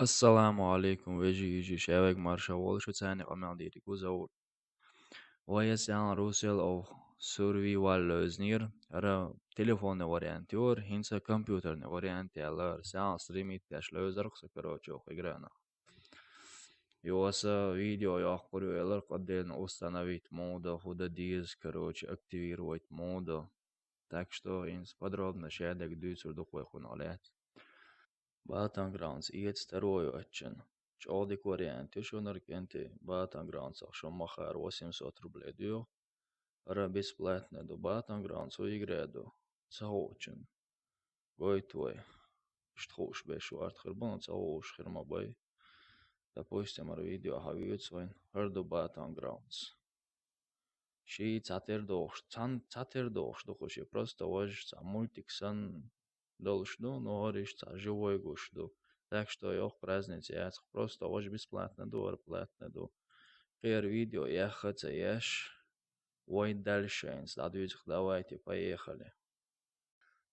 السلام عليكم ويجي يجي شاوك مارشا والشو تاني قمنا ديري كوزاور ويسان روسيل أو سوري والوزنير را تليفون واريانتيور هنسا كمبيوتر واريانتي على سان ستريميت تاش لوزر خسكروچو خيغرانا يوسا видео يحقرو يلر قدين установить мода худа диз короче активировать мода так что инс подробно шедек дюцер духой хуналет Battlegrounds iet вторую. Чолдик вариант, шунер кенти Battlegrounds шумахар 800 рублей дю. Ра бесплатно до Battlegrounds играду. Цаочен. Гой твой. Штхуш бешу арт хербон цаош хермабай. Допустим, видео хавиют свой. Херду Battlegrounds. Ши цатердош, духоши просто вож мультик сан должно, но говоришь, живой гушду. Так что я праздник я просто очень бесплатно до платно до. Кер видео я хочу ешь. Ой дальше, давайте поехали.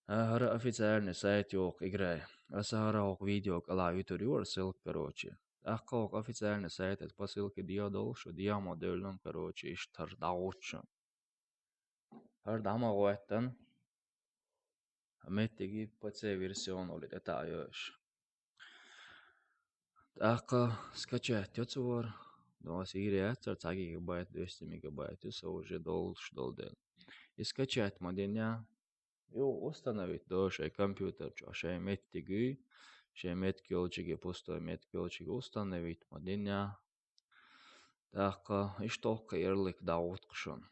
Ага, официальный сайт yok играй. Асара ок видео кала ютурюр ссылка, короче. Ахкок официальный сайт это по ссылке диа долшу, диа модельном, короче, иштар даучу. Har dama goetan. Mettigi PC versioon oli tätä jos. Aka скачать отзывор. Но сигаретер 2 гигабайт, 200 мегабайт, и уже долден. И скачать моденя. И установить тоже компьютер, что меттиги, что меткилчиги, пустой меткилчиги установить моденя. Так, и что ярлык даутшон.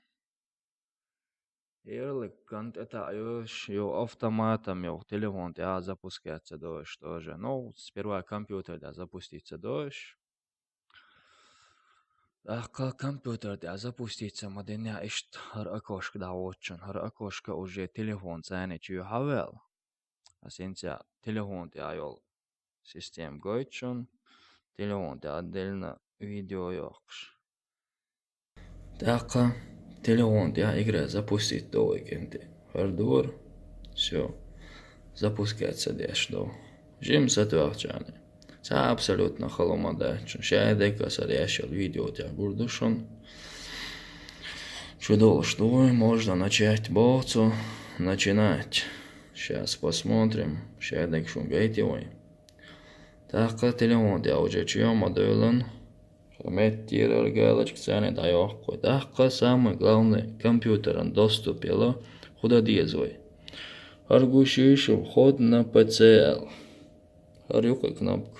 Ярлык кант это yo автоматом, yo телефон да запускается дождь тоже. Ну, сперва компьютер да запустится дождь. Ах, компьютер да запустится, моденя ишт хар окошко да очень, хар окошко уже телефон цены чью хавел. А сенция телефон да йол систем гойчон, телефон да отдельно видео йокш. Так, телефон да игра запустить до игенты. Хардвор, все, запускается дешдо. Жим сатуахчане. Це абсолютно холомода. Ще декоса решил видео тебя бурдушон. Чудо, что можно начать бовцу начинать. Сейчас посмотрим. Ще декшун гейтивой. Так, телефон тебя уже чьем моделен. Меттир галочка цены даёх. Так, самый главный компьютером доступило. Куда дизвой. Аргушишу вход на PCL. Арюка кнопку.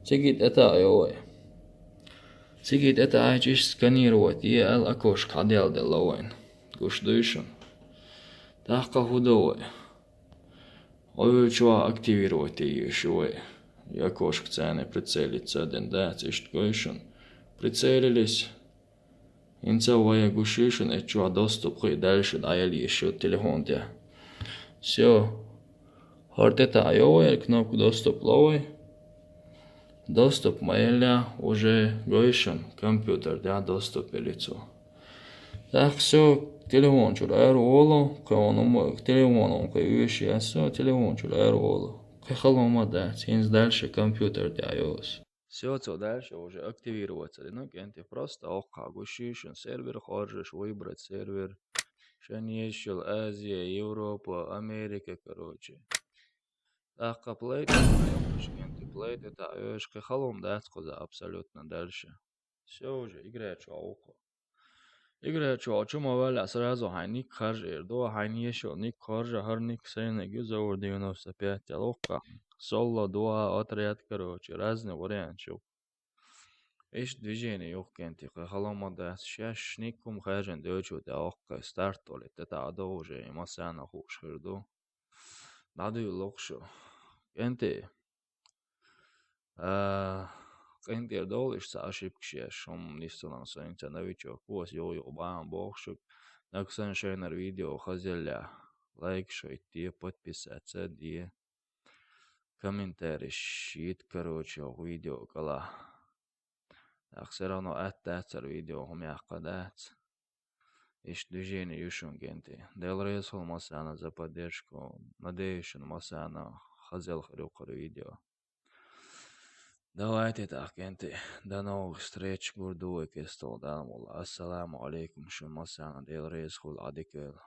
Сигит это айой. Сигит это айчиш сканировать и эл окошко отдел деловой. Гуш дышен. Так худой. Ой, чего активировать и еще. И окошко цены прицелиться один дать ишь гушен. Прицелились. Инцевая гушишен и чего доступ и дальше даяли еще телефон те. Все. Харт это айой, кнопку доступ ловой. Доступ мaiля уже гойшен, компьютер, да, доступ лицо. Так, все, телефон чула роло, к телефону, к вещи, все, телефон чула роло. К халома, да, синс дальше компьютер, да, йос. Все, что дальше уже активироваться, ну, кенти просто окагушишен, сервер хочешь выбрать сервер. Шаньешил, Азия, Европа, Америка, короче. Так, плейт, плейт, это ёшка халом, да, сказа абсолютно дальше. Все уже, играет чауко. Играет чау, чума валя сразу хайник хажир, до хайни еще ник хажа, харник сейна, гюзаур 95, лока. Соло, два, отряд, короче, разные варианты. Иш движение юхкенти, халома да, сейчас никум хажен дёчу, да, ока, старт, это адо уже, масяна хуш хирду. Надо локшо. Кенти. Кенти долиш ошибки, шум нистелан соинца новичок, пос йо бам бокшук. Наксан шейнер видео хазеля. Лайк шойти, подписаться, ди. Комментарий щит, короче, видео кала. Так все равно оттацар видео хумяка дать. Иш движение юшун кенти. Дел резхол масана за поддержку. Надеюсь, масана хазел хрюкор видео. Давайте так, Кенти. До новых встреч, Бурду и Кестол Дамула. Ассаламу алейкум, шумасана, Дел Рейс Хул Адиквел.